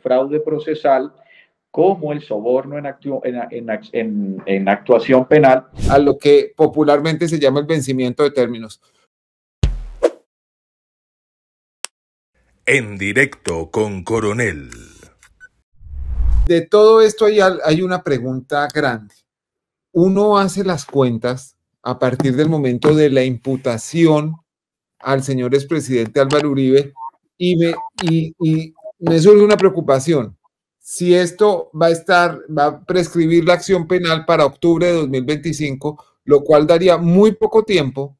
fraude procesal como el soborno en actuación penal, a lo que popularmente se llama el vencimiento de términos. En directo con Coronel. De todo esto hay una pregunta grande. Uno hace las cuentas a partir del momento de la imputación al señor expresidente Álvaro Uribe y me surge una preocupación. Si esto va a prescribir la acción penal para octubre de 2025, lo cual daría muy poco tiempo,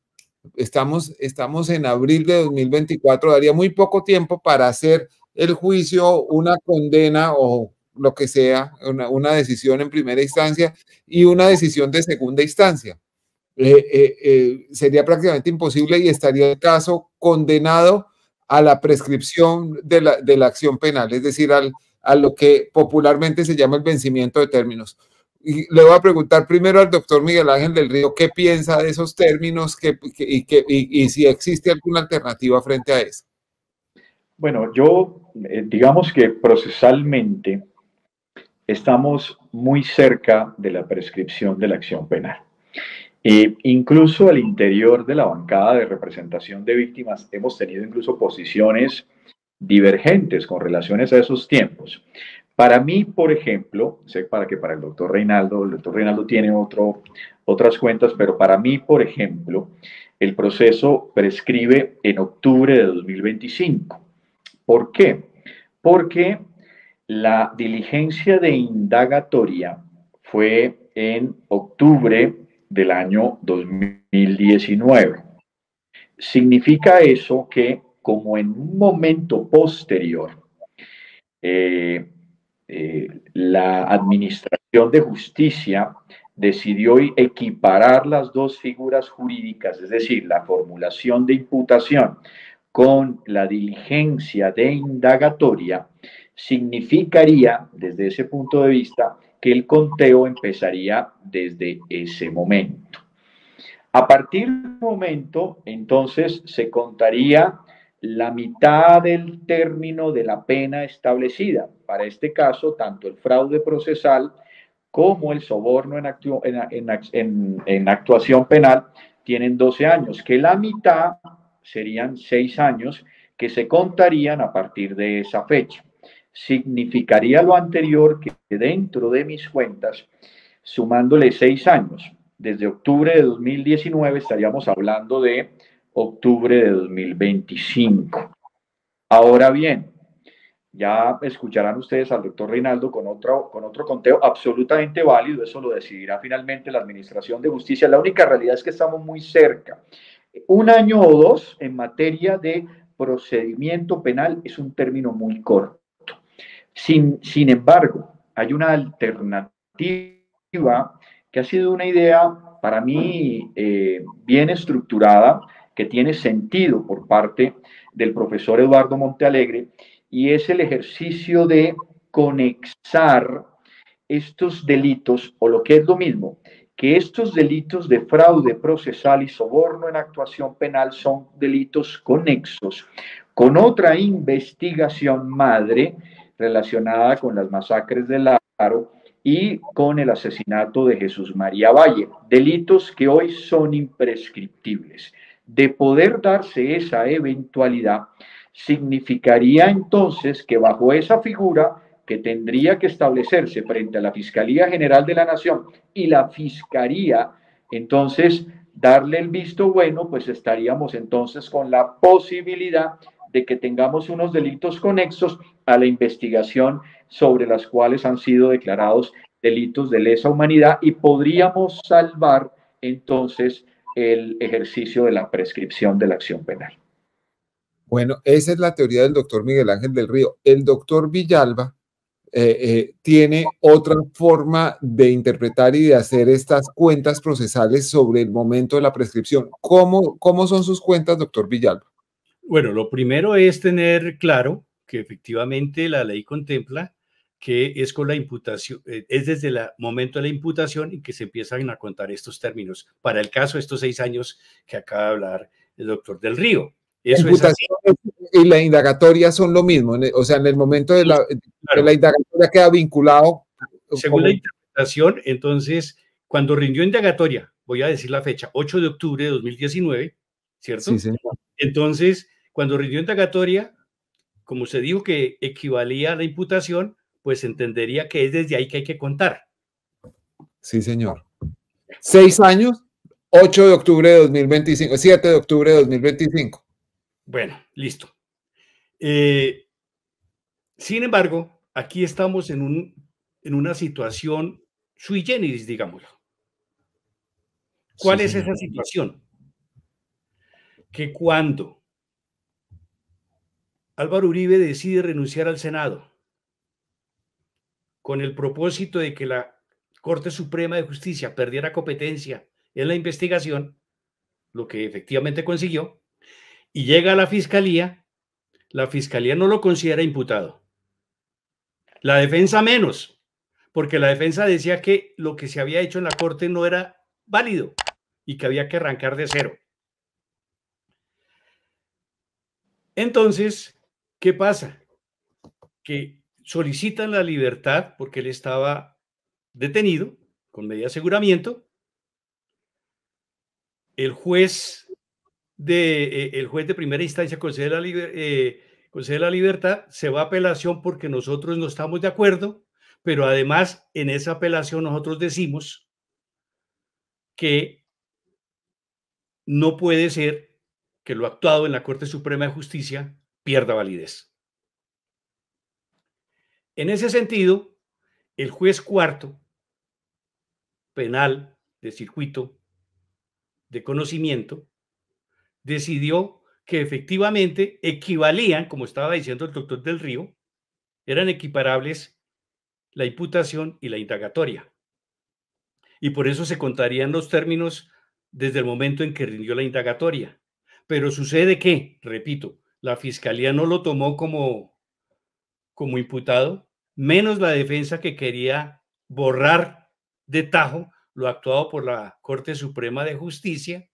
estamos en abril de 2024, daría muy poco tiempo para hacer el juicio, una condena o lo que sea, una decisión en primera instancia y una decisión de segunda instancia. Sería prácticamente imposible y estaría el caso condenado a la prescripción de la acción penal, es decir, a lo que popularmente se llama el vencimiento de términos. Y le voy a preguntar primero al doctor Miguel Ángel del Río qué piensa de esos términos y si existe alguna alternativa frente a eso. Bueno, yo digamos que procesalmente estamos muy cerca de la prescripción de la acción penal. Incluso al interior de la bancada de representación de víctimas hemos tenido incluso posiciones divergentes con relaciones a esos tiempos. Para mí, por ejemplo, sé para que para el doctor Reinaldo tiene otras cuentas, pero para mí, por ejemplo, el proceso prescribe en octubre de 2025. ¿Por qué? Porque la diligencia de indagatoria fue en octubre del año 2019. Significa eso que como en un momento posterior, la Administración de Justicia decidió equiparar las dos figuras jurídicas, es decir, la formulación de imputación con la diligencia de indagatoria, significaría, desde ese punto de vista, que el conteo empezaría desde ese momento. A partir del momento, entonces, se contaría la mitad del término de la pena establecida. Para este caso, tanto el fraude procesal como el soborno en actuación penal tienen 12 años, que la mitad serían 6 años que se contarían a partir de esa fecha. Significaría lo anterior que dentro de mis cuentas, sumándole 6 años, desde octubre de 2019 estaríamos hablando de octubre de 2025. Ahora bien, ya escucharán ustedes al doctor Reinaldo con otro conteo absolutamente válido, eso lo decidirá finalmente la Administración de Justicia. La única realidad es que estamos muy cerca. Un año o dos en materia de procedimiento penal es un término muy corto. Sin embargo, hay una alternativa que ha sido una idea para mí bien estructurada, que tiene sentido por parte del profesor Eduardo Montealegre, y es el ejercicio de conexar estos delitos, o lo que es lo mismo, que estos delitos de fraude procesal y soborno en actuación penal son delitos conexos con otra investigación madre relacionada con las masacres de Laro y con el asesinato de Jesús María Valle, delitos que hoy son imprescriptibles. De poder darse esa eventualidad, significaría entonces que bajo esa figura que tendría que establecerse frente a la Fiscalía General de la Nación y la Fiscalía, entonces darle el visto bueno, pues estaríamos entonces con la posibilidad de que tengamos unos delitos conexos a la investigación sobre las cuales han sido declarados delitos de lesa humanidad y podríamos salvar entonces el ejercicio de la prescripción de la acción penal. Bueno, esa es la teoría del doctor Miguel Ángel del Río. El doctor Villalba tiene otra forma de interpretar y de hacer estas cuentas procesales sobre el momento de la prescripción. ¿Cómo son sus cuentas, doctor Villalba? Bueno, lo primero es tener claro que efectivamente la ley contempla que es con la imputación, es desde el momento de la imputación y que se empiezan a contar estos términos. Para el caso, estos 6 años que acaba de hablar el doctor del Río. La Eso es así. imputación y la indagatoria son lo mismo. O sea, en el momento de Claro. la indagatoria queda vinculado. Según la interpretación, entonces, cuando rindió indagatoria, voy a decir la fecha, 8 de octubre de 2019, ¿cierto? Sí, señor. Entonces, cuando rindió indagatoria, como se dijo que equivalía a la imputación, pues entendería que es desde ahí que hay que contar. Sí, señor. 6 años, 8 de octubre de 2025, 7 de octubre de 2025. Bueno, listo. Sin embargo, aquí estamos en una situación sui generis, digámoslo. ¿Cuál Sí, es señor. esa situación? Que cuando Álvaro Uribe decide renunciar al Senado con el propósito de que la Corte Suprema de Justicia perdiera competencia en la investigación, lo que efectivamente consiguió, y llega a la Fiscalía no lo considera imputado. La defensa menos, porque la defensa decía que lo que se había hecho en la Corte no era válido y que había que arrancar de cero. Entonces, ¿qué pasa? Que solicitan la libertad porque él estaba detenido con medida de aseguramiento. El juez de primera instancia concede la libertad, se va a apelación porque nosotros no estamos de acuerdo, pero además en esa apelación nosotros decimos que no puede ser que lo actuado en la Corte Suprema de Justicia pierda validez. En ese sentido, el juez cuarto penal de circuito de conocimiento decidió que efectivamente equivalían, como estaba diciendo el doctor Del Río, eran equiparables la imputación y la indagatoria. Y por eso se contarían los términos desde el momento en que rindió la indagatoria. Pero sucede que, repito, la fiscalía no lo tomó como imputado, menos la defensa que quería borrar de tajo lo actuado por la Corte Suprema de Justicia.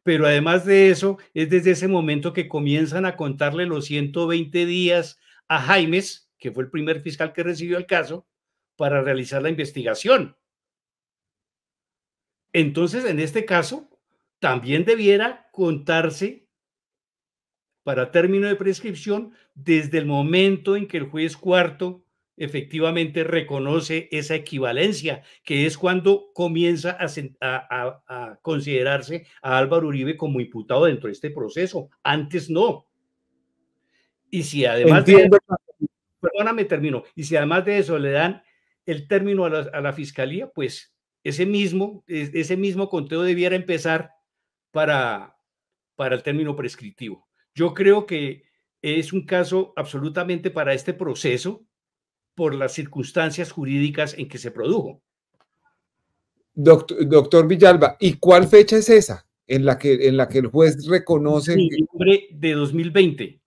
Pero además de eso, es desde ese momento que comienzan a contarle los 120 días a Jaimes, que fue el primer fiscal que recibió el caso, para realizar la investigación. Entonces, en este caso, también debiera contarse para término de prescripción desde el momento en que el juez cuarto efectivamente reconoce esa equivalencia, que es cuando comienza a considerarse a Álvaro Uribe como imputado dentro de este proceso. Antes no. Y si además de eso, perdóname, termino, y si además de eso le dan el término a la fiscalía, pues ese mismo conteo debiera empezar para el término prescriptivo. Yo creo que es un caso absolutamente para este proceso por las circunstancias jurídicas en que se produjo. Doctor Villalba, ¿y cuál fecha es esa en la que el juez reconoce? Noviembre de 2020.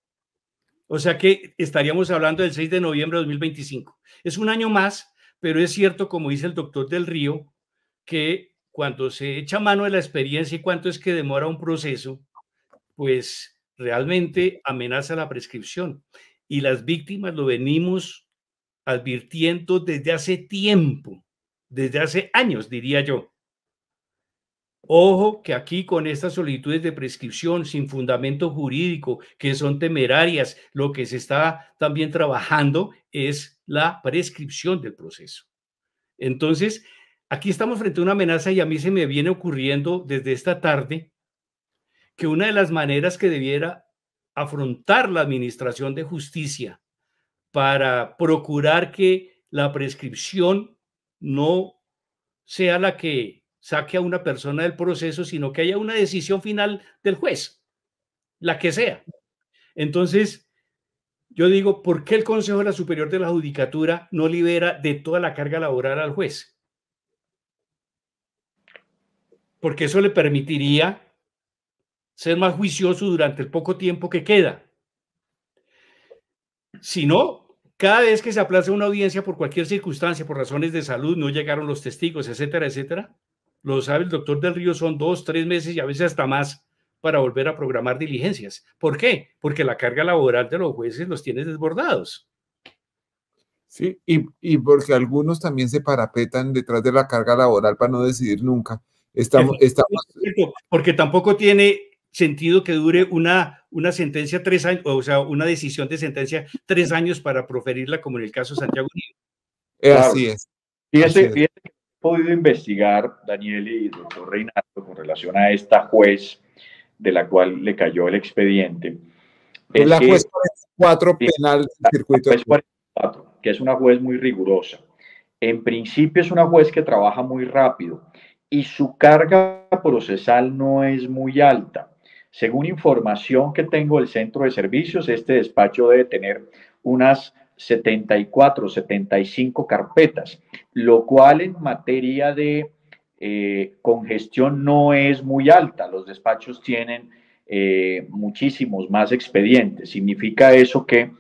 O sea que estaríamos hablando del 6 de noviembre de 2025. Es un año más, pero es cierto, como dice el doctor Del Río, que cuando se echa mano de la experiencia y cuánto es que demora un proceso, pues realmente amenaza la prescripción. Y las víctimas lo venimos advirtiendo desde hace tiempo, desde hace años, diría yo. Ojo que aquí con estas solicitudes de prescripción sin fundamento jurídico, que son temerarias, lo que se está también trabajando es la prescripción del proceso. Entonces, aquí estamos frente a una amenaza y a mí se me viene ocurriendo desde esta tarde que una de las maneras que debiera afrontar la Administración de Justicia para procurar que la prescripción no sea la que saque a una persona del proceso, sino que haya una decisión final del juez, la que sea. Entonces, yo digo, ¿por qué el Consejo de la Superior de la Judicatura no libera de toda la carga laboral al juez? Porque eso le permitiría ser más juicioso durante el poco tiempo que queda. Si no, cada vez que se aplaza una audiencia por cualquier circunstancia, por razones de salud, no llegaron los testigos, etcétera, etcétera, lo sabe el doctor Del Río, son 2, 3 meses y a veces hasta más para volver a programar diligencias. ¿Por qué? Porque la carga laboral de los jueces los tiene desbordados. Sí, y porque algunos también se parapetan detrás de la carga laboral para no decidir nunca. Estamos... Porque tampoco tiene sentido que dure una sentencia 3 años, o sea, una decisión de sentencia 3 años para proferirla, como en el caso de Santiago Uribe. Claro. Así es. Fíjese que he podido investigar, Daniel y doctor Reinaldo, con relación a esta juez de la cual le cayó el expediente. Es la juez 44 penal del circuito. La juez 44, que es una juez muy rigurosa. En principio es una juez que trabaja muy rápido y su carga procesal no es muy alta. Según información que tengo del centro de servicios, este despacho debe tener unas 74, 75 carpetas, lo cual en materia de congestión no es muy alta. Los despachos tienen muchísimos más expedientes. Significa eso que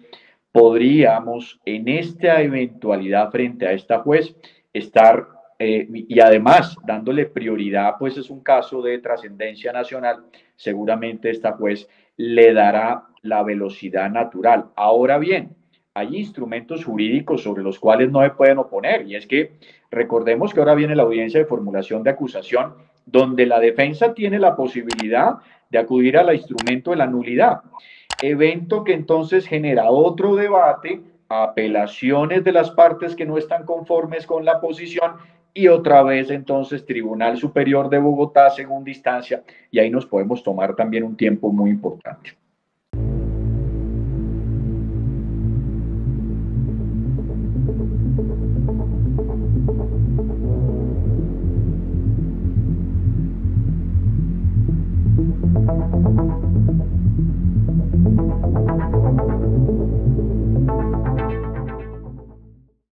podríamos, en esta eventualidad frente a esta juez, estar y además dándole prioridad, pues es un caso de trascendencia nacional, seguramente esta juez le dará la velocidad natural. Ahora bien, hay instrumentos jurídicos sobre los cuales no se pueden oponer, y es que recordemos que ahora viene la audiencia de formulación de acusación, donde la defensa tiene la posibilidad de acudir al instrumento de la nulidad, evento que entonces genera otro debate, apelaciones de las partes que no están conformes con la posición y otra vez entonces Tribunal Superior de Bogotá, segunda instancia, y ahí nos podemos tomar también un tiempo muy importante.